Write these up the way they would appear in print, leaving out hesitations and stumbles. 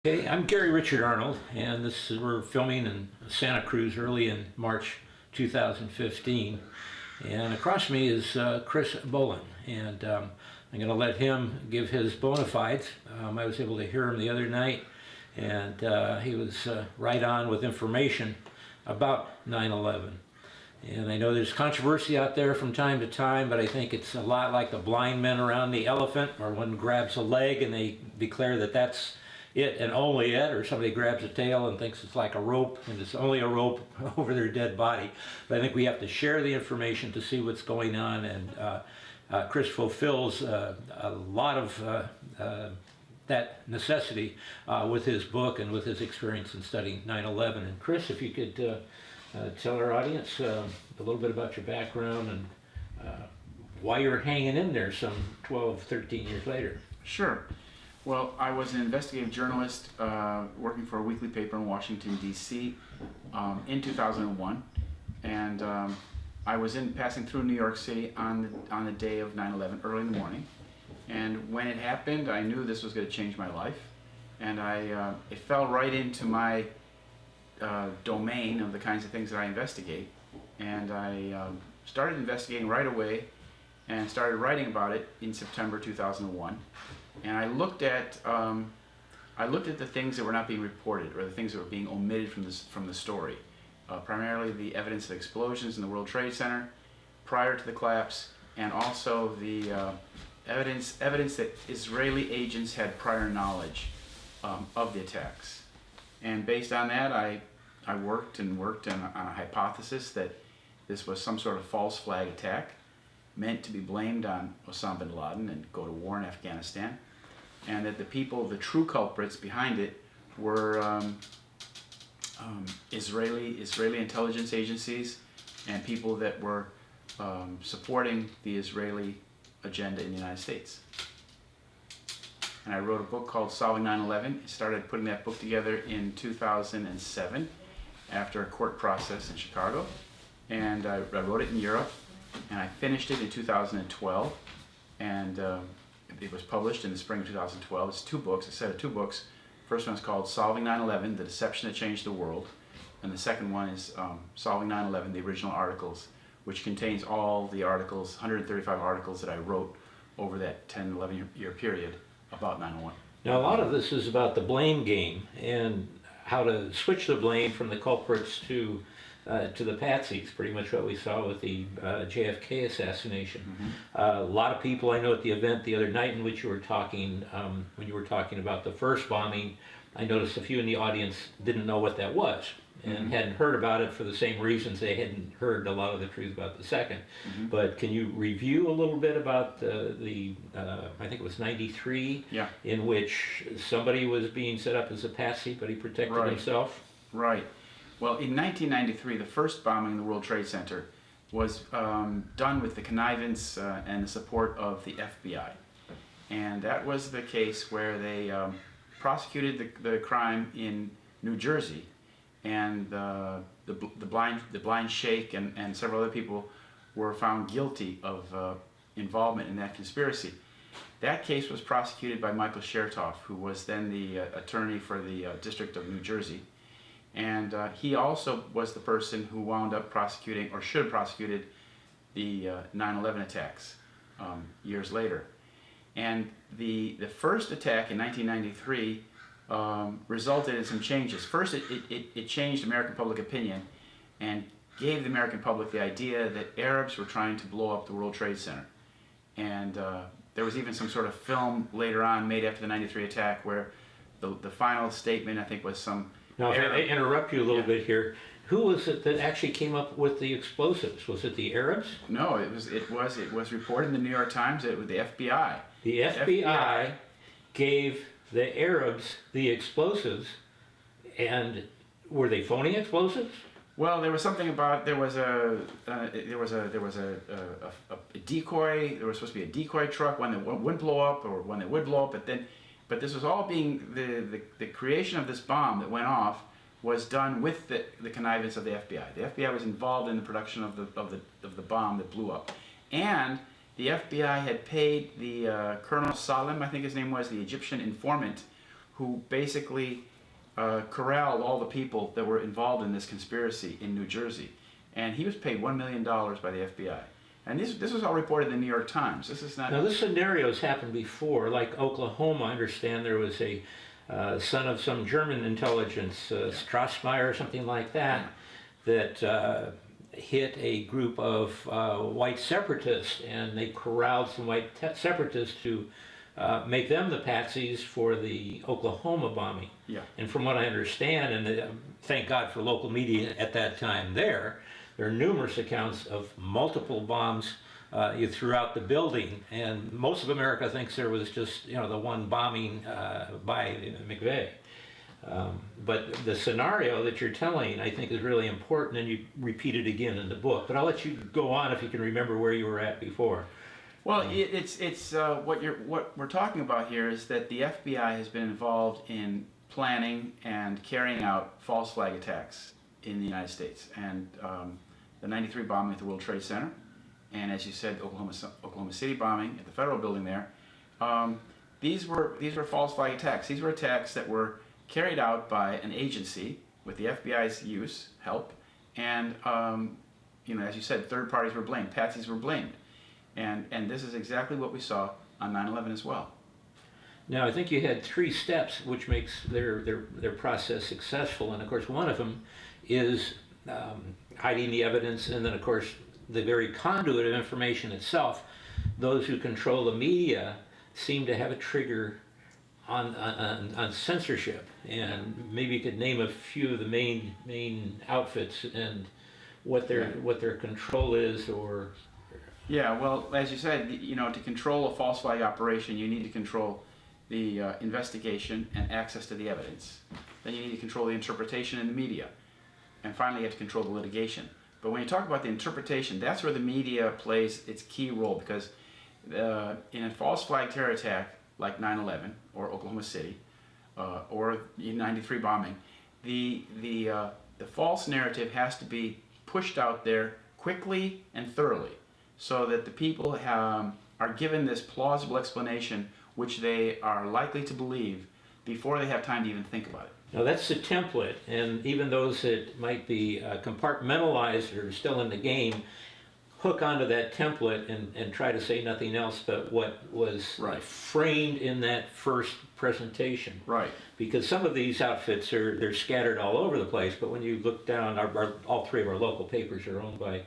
Hey, I'm Gary Richard Arnold, and we're filming in Santa Cruz early in March 2015. And across me is Chris Bollyn, and I'm going to let him give his bona fides. I was able to hear him the other night, and he was right on with information about 9/11. And I know there's controversy out there from time to time, but I think it's a lot like the blind men around the elephant, or one grabs a leg and they declare that that's it and only it, or somebody grabs a tail and thinks it's like a rope and it's only a rope over their dead body. But I think we have to share the information to see what's going on, and Chris fulfills a lot of that necessity with his book and with his experience in studying 9/11. And Chris, if you could tell our audience a little bit about your background and why you're hanging in there some 12, 13 years later. Sure. Well, I was an investigative journalist working for a weekly paper in Washington, D.C. In 2001, and I was passing through New York City on the day of 9/11, early in the morning. And when it happened, I knew this was going to change my life, and it fell right into my domain of the kinds of things that I investigate. And I started investigating right away and started writing about it in September 2001. And I looked at the things that were not being reported, or the things that were being omitted from the story. Primarily the evidence of explosions in the World Trade Center prior to the collapse, and also the evidence that Israeli agents had prior knowledge of the attacks. And based on that, I worked on a hypothesis that this was some sort of false flag attack meant to be blamed on Osama bin Laden and go to war in Afghanistan, and that the true culprits behind it were Israeli intelligence agencies and people that were supporting the Israeli agenda in the United States. And I wrote a book called Solving 9/11. I started putting that book together in 2007 after a court process in Chicago, and I wrote it in Europe, and I finished it in 2012, and it was published in the spring of 2012. It's two books, a set of two books. First one is called Solving 9/11, The Deception That Changed the World, and the second one is Solving 9/11, The Original Articles, which contains all the articles, 135 articles that I wrote over that 10, 11-year period about 9/11. Now, a lot of this is about the blame game and how to switch the blame from the culprits to the patsies, pretty much what we saw with the JFK assassination. Mm-hmm. A lot of people I know at the event the other night in which you were talking, when you were talking about the first bombing, I noticed a few in the audience didn't know what that was and Mm-hmm. hadn't heard about it for the same reasons they hadn't heard a lot of the truth about the second. Mm-hmm. But can you review a little bit about I think it was 93, Yeah. in which somebody was being set up as a patsy, but he protected Right. himself? Right. Well, in 1993, the first bombing in the World Trade Center was done with the connivance and the support of the FBI. And that was the case where they prosecuted the crime in New Jersey, and the blind sheikh and several other people were found guilty of involvement in that conspiracy. That case was prosecuted by Michael Chertoff, who was then the attorney for the District of New Jersey. And he also was the person who wound up prosecuting, or should have prosecuted, the 9/11 attacks years later. And the first attack in 1993 resulted in some changes. First, it changed American public opinion and gave the American public the idea that Arabs were trying to blow up the World Trade Center. And there was even some sort of film later on made after the 93 attack where the final statement, I think, was some... Now, if I interrupt you a little Yeah. bit here, who was it that actually came up with the explosives? Was it the Arabs? No, it was reported in the New York Times that it was the FBI. The FBI gave the Arabs the explosives, and were they phony explosives? Well, there was something about there was a decoy. There was supposed to be a decoy truck, one that wouldn't blow up, or one that would blow up. But this was all being the creation of this bomb that went off was done with the connivance of the FBI. The FBI was involved in the production of the bomb that blew up, and the FBI had paid the Colonel Salem, I think his name was, the Egyptian informant, who basically corralled all the people that were involved in this conspiracy in New Jersey. And he was paid $1 million by the FBI. And this was all reported in the New York Times. This is not... Now, this scenario has happened before. Like Oklahoma, I understand there was a son of some German intelligence, Strassmeyer or something like that, that hit a group of white separatists, and they corralled some white separatists to make them the patsies for the Oklahoma bombing. Yeah. And from what I understand, and thank God for local media at that time there are numerous accounts of multiple bombs throughout the building, and most of America thinks there was just the one bombing by McVeigh. But the scenario that you're telling, I think, is really important, and you repeat it again in the book. But I'll let you go on if you can remember where you were at before. Well, it's what we're talking about here is that the FBI has been involved in planning and carrying out false flag attacks in the United States, and the '93 bombing at the World Trade Center, and as you said, Oklahoma City bombing at the federal building there. These were false flag attacks. These were attacks that were carried out by an agency with the FBI's help, and as you said, third parties were blamed, patsies were blamed, and this is exactly what we saw on 9/11 as well. Now, I think you had 3 steps which makes their process successful, and of course one of them is hiding the evidence, and then of course the very conduit of information itself. Those who control the media seem to have a trigger on censorship, and maybe you could name a few of the main outfits and what their control is, or... Yeah, well, as you said, to control a false flag operation, you need to control the investigation and access to the evidence. Then you need to control the interpretation in the media. And finally, you have to control the litigation. But when you talk about the interpretation, that's where the media plays its key role, because in a false flag terror attack like 9/11 or Oklahoma City or the '93 bombing, the false narrative has to be pushed out there quickly and thoroughly, so that the people are given this plausible explanation which they are likely to believe before they have time to even think about it. Now that's the template, and even those that might be compartmentalized or still in the game hook onto that template and try to say nothing else but what was framed in that first presentation. Right. Because some of these outfits they're scattered all over the place, but when you look down, all 3 of our local papers are owned by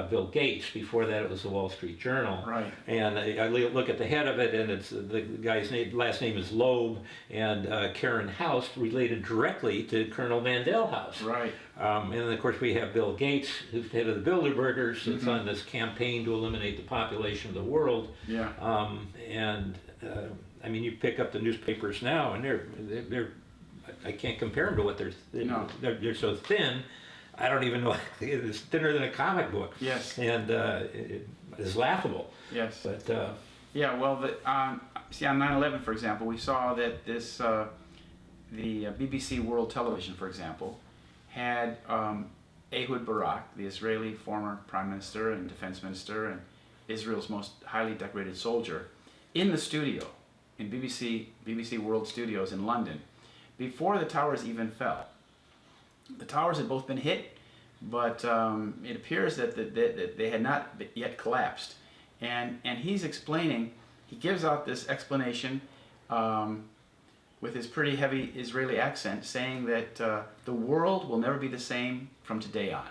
Bill Gates. Before that, it was the Wall Street Journal. Right. And I look at the head of it, and it's the guy's last name is Loeb, and Karen House, related directly to Colonel Mandel House. Right. And then, of course, we have Bill Gates, who's head of the Bilderbergers. It's on this campaign to eliminate the population of the world. Yeah. I mean, you pick up the newspapers now, and they're I can't compare them to what they're so thin. I don't even know. It's thinner than a comic book. Yes. And it's laughable. Yes. But yeah. Well, see, on 9/11, for example, we saw that the BBC World Television, for example, had Ehud Barak, the Israeli former prime minister and defense minister and Israel's most highly decorated soldier, in the studio, in BBC World Studios in London, before the towers even fell. The towers had both been hit, but it appears that they had not yet collapsed. And he's explaining, he gives out this explanation with his pretty heavy Israeli accent, saying that the world will never be the same from today on.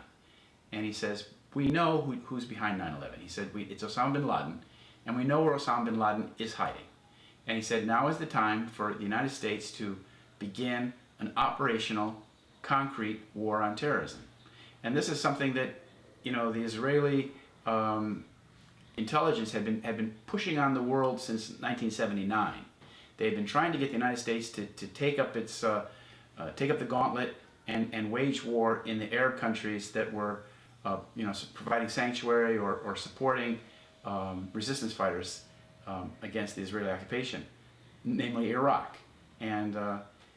And he says, we know who's behind 9/11. He said, it's Osama bin Laden, and we know where Osama bin Laden is hiding. And he said, now is the time for the United States to begin an operational, concrete war on terrorism. And this is something that, the Israeli intelligence had been pushing on the world since 1979. They had been trying to get the United States to take up the gauntlet and wage war in the Arab countries that were, providing sanctuary or supporting resistance fighters against the Israeli occupation, namely Iraq. And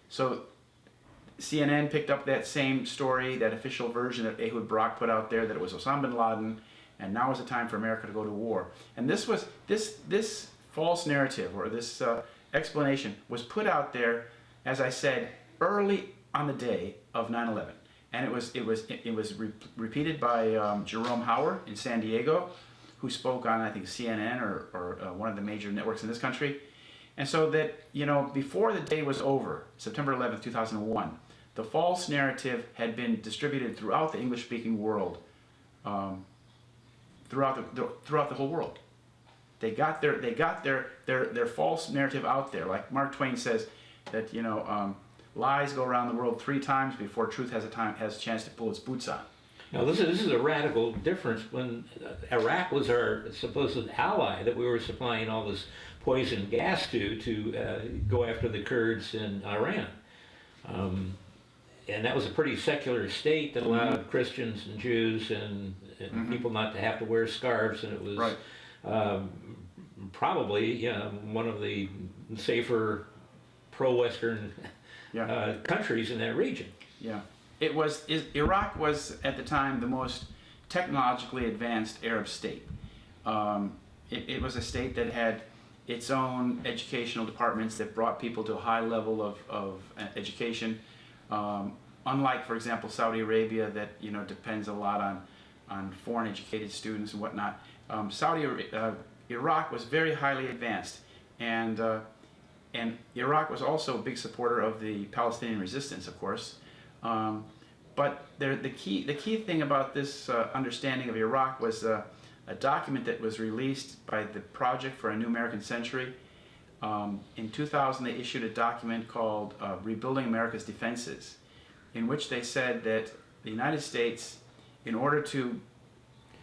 so CNN picked up that same story, that official version that Ehud Barak put out there, that it was Osama bin Laden, and now is the time for America to go to war. And this false narrative, or this explanation, was put out there as I said, early on the day of 9/11, and it was repeated by Jerome Hauer in San Diego, who spoke on, I think, CNN or one of the major networks in this country. And so that, before the day was over, September 11th, 2001, the false narrative had been distributed throughout the English-speaking world, throughout the whole world. They got their false narrative out there. Like Mark Twain says that, lies go around the world 3 times before truth has a chance to pull its boots on. Now this is a radical difference when Iraq was our supposed ally that we were supplying all this poison gas to go after the Kurds in Iran. And that was a pretty secular state that allowed Christians and Jews and people not to have to wear scarves, and it was probably one of the safer pro-Western countries in that region. Yeah. Iraq was at the time the most technologically advanced Arab state. It was a state that had its own educational departments that brought people to a high level of education. Unlike, for example, Saudi Arabia, that depends a lot on foreign educated students and whatnot. Iraq was very highly advanced, and Iraq was also a big supporter of the Palestinian resistance, of course. But the key thing about this understanding of Iraq was a document that was released by the Project for a New American Century. In 2000, they issued a document called Rebuilding America's Defenses, in which they said that the United States, in order to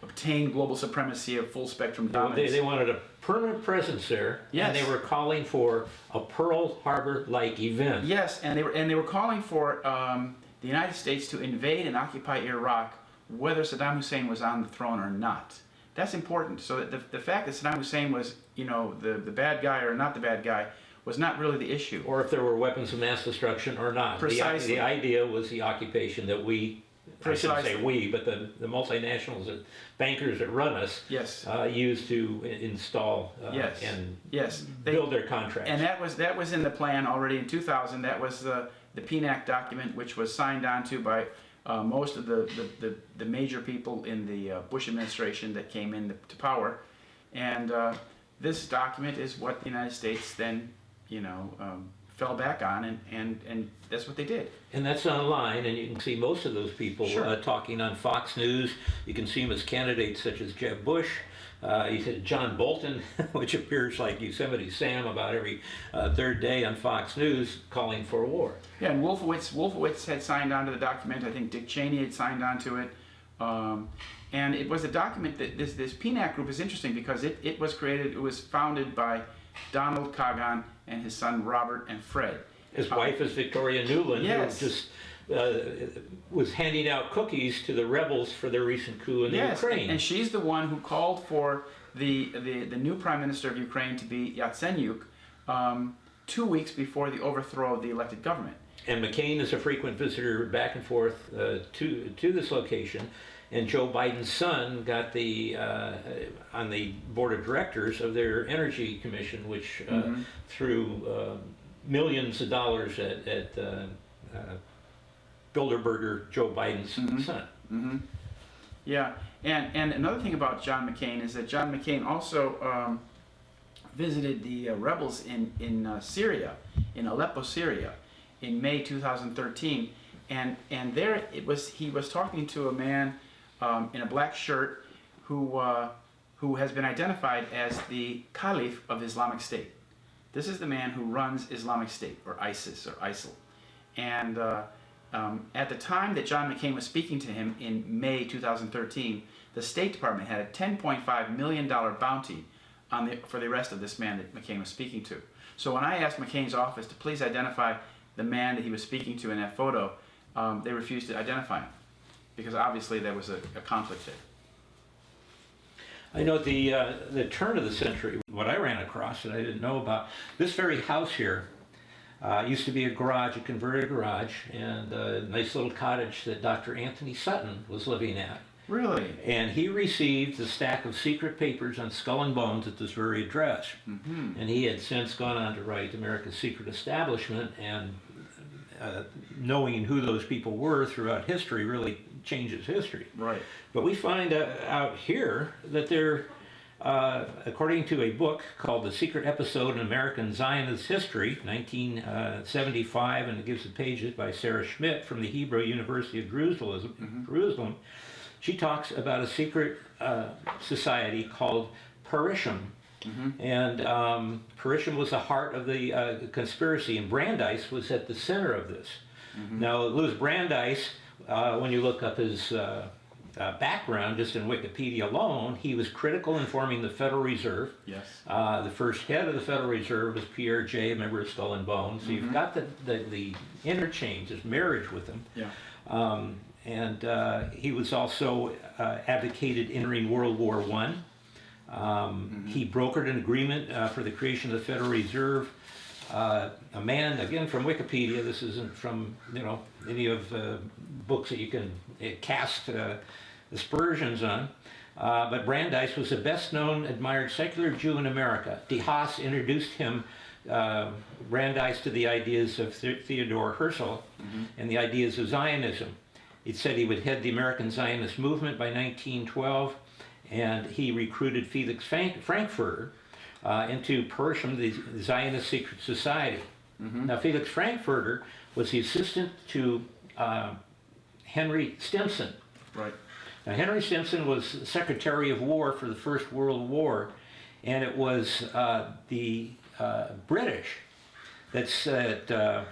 obtain global supremacy of full spectrum dominance, they wanted a permanent presence there, and they were calling for a Pearl Harbor-like event. Yes, and they were calling for the United States to invade and occupy Iraq, whether Saddam Hussein was on the throne or not. That's important. So that the fact that Saddam Hussein was, the bad guy or not the bad guy, was not really the issue. Or if there were weapons of mass destruction or not. Precisely. The idea was the occupation that we, Precisely. I shouldn't say we, but the multinationals, the bankers that run us, used to install and build their contracts. And that was in the plan already in 2000. That was the PNAC document, which was signed onto by most of the major people in the Bush administration that came into power. And this document is what the United States then, fell back on, and that's what they did. And that's online, and you can see most of those people talking on Fox News. You can see them as candidates such as Jeb Bush. You said John Bolton, which appears like Yosemite Sam about every third day on Fox News, calling for a war. Yeah, and Wolfowitz had signed on to the document. I think Dick Cheney had signed on to it. And it was a document that this PNAC group is interesting because it was founded by Donald Kagan and his son Robert and Fred. His wife is Victoria Nuland, who just was handing out cookies to the rebels for their recent coup in the Ukraine. And she's the one who called for the new prime minister of Ukraine to be Yatsenyuk 2 weeks before the overthrow of the elected government. And McCain is a frequent visitor back and forth to this location. And Joe Biden's son got on the board of directors of their energy commission, which threw millions of dollars at Bilderberger, Joe Biden's son. Mm-hmm. Yeah, and another thing about John McCain is that John McCain also visited the rebels in Syria, in Aleppo, Syria, in May 2013, and there he was talking to a man in a black shirt who has been identified as the Caliph of Islamic State. This is the man who runs Islamic State, or ISIS, or ISIL. And at the time that John McCain was speaking to him in May 2013, the State Department had a $10.5 million bounty for the arrest of this man that McCain was speaking to. So when I asked McCain's office to please identify the man that he was speaking to in that photo, they refused to identify him, because obviously there was a conflict there. I know the turn of the century, what I ran across that I didn't know about, this very house here used to be a garage, a converted garage, and a nice little cottage that Dr. Anthony Sutton was living at. Really? And he received a stack of secret papers on Skull and Bones at this very address. And he had since gone on to write America's Secret Establishment, and knowing who those people were throughout history really changes history. Right. But we find out here that they're, according to a book called The Secret Episode in American Zionist History, 1975, and it gives the pages by Sarah Schmidt from the Hebrew University of Jerusalem, she talks about a secret society called Parushim. And Parushim was the heart of the conspiracy, and Brandeis was at the center of this. Now, Louis Brandeis, when you look up his background just in Wikipedia alone, he was critical in forming the Federal Reserve. Yes. The first head of the Federal Reserve was Pierre J., a member of Skull and Bones. So you've got the interchange, this marriage with him. Yeah. And he was also advocated entering World War I. He brokered an agreement for the creation of the Federal Reserve. A man, again from Wikipedia, this isn't from any of the books that you can cast aspersions on, but Brandeis was the best known admired secular Jew in America. De Haas introduced him, Brandeis, to the ideas of Theodore Herzl and the ideas of Zionism. He said he would head the American Zionist movement by 1912, and he recruited Felix Frankfurter into Parushim, the Zionist secret society. Now, Felix Frankfurter was the assistant to Henry Stimson. Right. Now, Henry Stimson was Secretary of War for the First World War, and it was the British that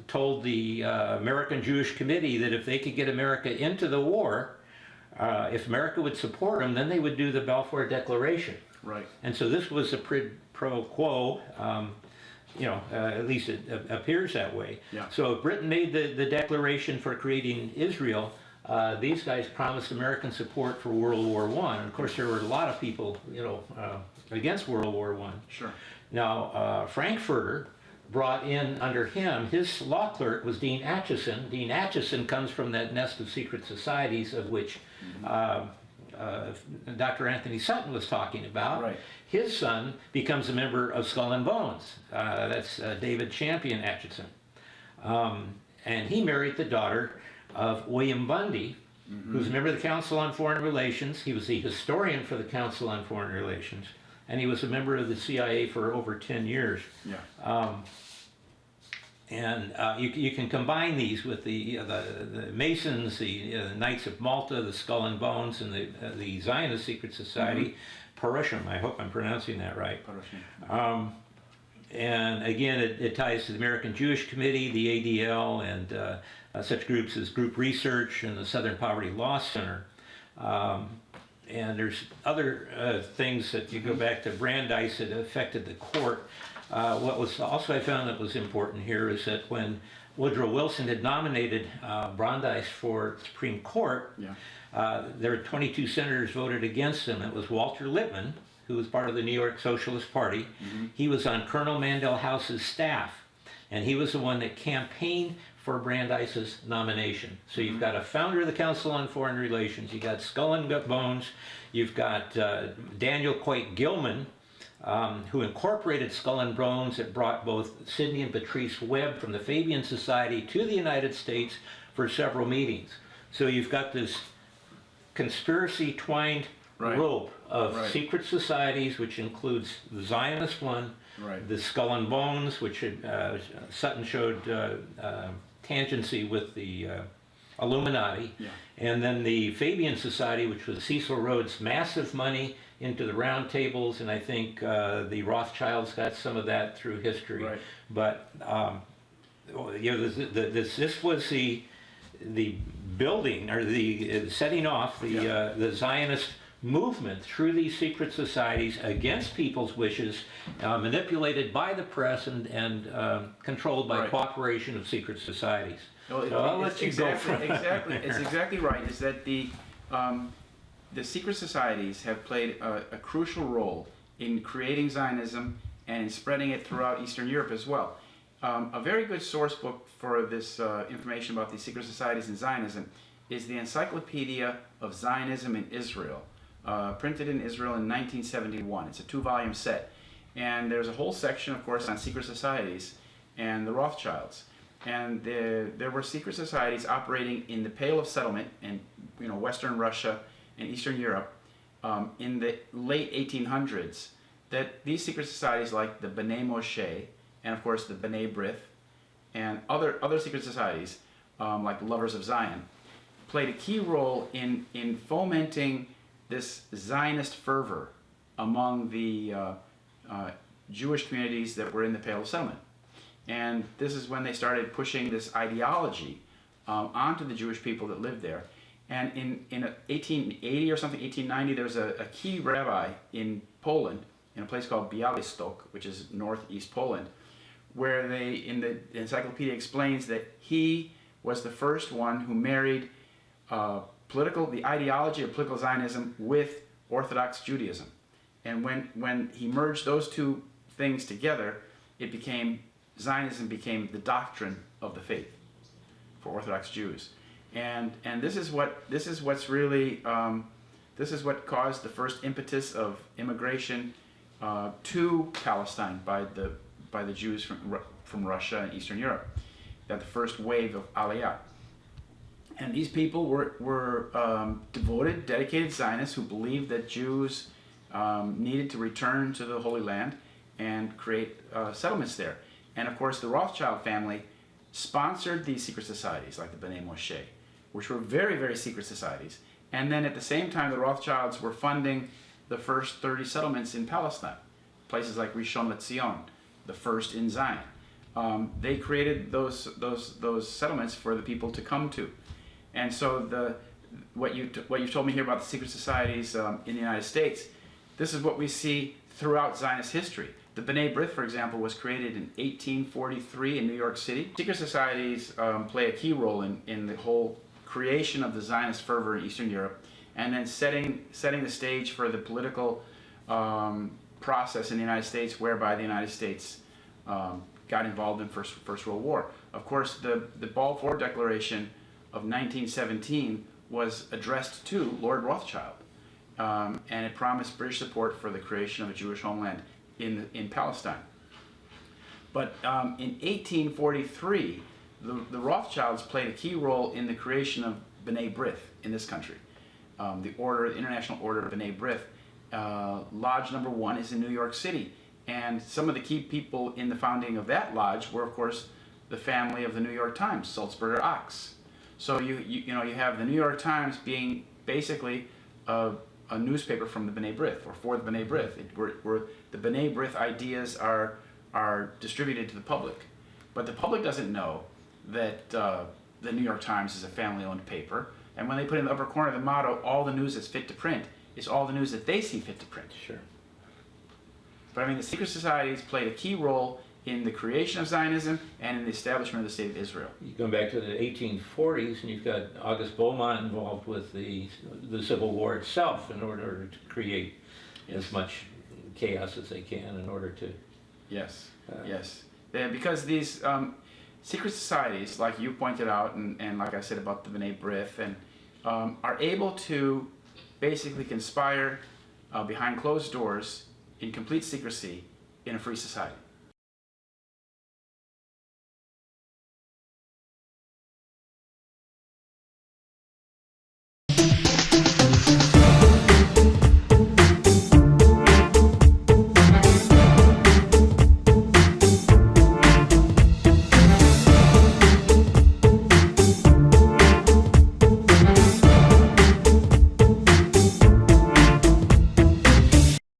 told the American Jewish Committee that if they could get America into the war, if America would support them, then they would do the Balfour Declaration. Right. And so this was a quid pro quo, at least it appears that way. Yeah. So if Britain made the declaration for creating Israel, these guys promised American support for World War I. And of course, there were a lot of people, against World War I. Sure. Now, Frankfurter brought in under him, his law clerk was Dean Acheson. Dean Acheson comes from that nest of secret societies of which Dr. Anthony Sutton was talking about. Right. His son becomes a member of Skull and Bones. That's David Champion Acheson. And he married the daughter of William Bundy, who's a member of the Council on Foreign Relations. He was the historian for the Council on Foreign Relations, and he was a member of the CIA for over 10 years. Yeah. And you can combine these with the Masons, the Knights of Malta, the Skull and Bones, and the Zionist Secret Society, Parushim. I hope I'm pronouncing that right. Parushim. And again, it ties to the American Jewish Committee, the ADL, and such groups as Group Research and the Southern Poverty Law Center. And there's other things that you go back to Brandeis that affected the court. What was also I found that was important here is that when Woodrow Wilson had nominated Brandeis for Supreme Court, there were 22 senators voted against him. It was Walter Lippmann, who was part of the New York Socialist Party. He was on Colonel Mandel House's staff, and he was the one that campaigned for Brandeis's nomination. So you've got a founder of the Council on Foreign Relations, you've got Skull and Bones, you've got Daniel Coit Gilman, who incorporated Skull and Bones. It brought both Sidney and Patrice Webb from the Fabian Society to the United States for several meetings. So you've got this conspiracy twined rope of secret societies, which includes the Zionist one, the Skull and Bones, which Sutton showed tangency with the Illuminati, and then the Fabian Society, which was Cecil Rhodes' massive money into the round tables, and I think the Rothschilds got some of that through history. But this was the building, or the setting off the Zionist movement through these secret societies against people's wishes, manipulated by the press and controlled by cooperation of secret societies. Well, so I'll let you go from exactly. It's exactly right. Is that the secret societies have played a crucial role in creating Zionism and in spreading it throughout Eastern Europe as well. A very good source book for this information about these secret societies and Zionism is the Encyclopedia of Zionism in Israel, printed in Israel in 1971. It's a 2-volume set. And there's a whole section, of course, on secret societies and the Rothschilds. And there were secret societies operating in the Pale of Settlement in Western Russia and Eastern Europe in the late 1800s. That these secret societies, like the B'nai Moshe and of course the B'nai B'rith and other secret societies like Lovers of Zion, played a key role in fomenting this Zionist fervor among the Jewish communities that were in the Pale of Settlement. And this is when they started pushing this ideology onto the Jewish people that lived there. And in 1880 or something, 1890, there was a key rabbi in Poland, in a place called Białystok, which is northeast Poland, where the encyclopedia explains that he was the first one who married the ideology of political Zionism with Orthodox Judaism. And when he merged those two things together, Zionism became the doctrine of the faith for Orthodox Jews. And this is what caused the first impetus of immigration to Palestine by the Jews from Russia and Eastern Europe. That the first wave of Aliyah. And these people were devoted, dedicated Zionists who believed that Jews needed to return to the Holy Land and create settlements there. And of course, the Rothschild family sponsored these secret societies like the B'nai Moshe, which were very, very secret societies. And then at the same time, the Rothschilds were funding the first 30 settlements in Palestine, places like Rishon LeZion, the first in Zion. They created those settlements for the people to come to. And so what you've told me here about the secret societies in the United States, this is what we see throughout Zionist history. The B'nai B'rith, for example, was created in 1843 in New York City. Secret societies play a key role in the whole creation of the Zionist fervor in Eastern Europe, and then setting the stage for the political process in the United States, whereby the United States got involved in First World War. Of course, the Balfour Declaration of 1917 was addressed to Lord Rothschild, and it promised British support for the creation of a Jewish homeland in Palestine. But in 1843, the Rothschilds played a key role in the creation of B'nai B'rith in this country. The International Order of B'nai B'rith, Lodge number 1 is in New York City. And some of the key people in the founding of that lodge were, of course, the family of the New York Times, Sulzberger Ox. So you have the New York Times being basically a newspaper from the B'nai B'rith, or for the B'nai B'rith, where the B'nai B'rith ideas are distributed to the public. But the public doesn't know that the New York Times is a family-owned paper. And when they put in the upper corner of the motto, all the news that's fit to print, is all the news that they see fit to print. Sure. But I mean, the secret societies played a key role in the creation of Zionism and in the establishment of the State of Israel. You go back to the 1840s, and you've got August Beaumont involved with the Civil War itself in order to create as much chaos as they can in order to... Yes, yes. Because these secret societies, like you pointed out, and like I said about the B'nai B'rith, and are able to basically conspire behind closed doors in complete secrecy in a free society.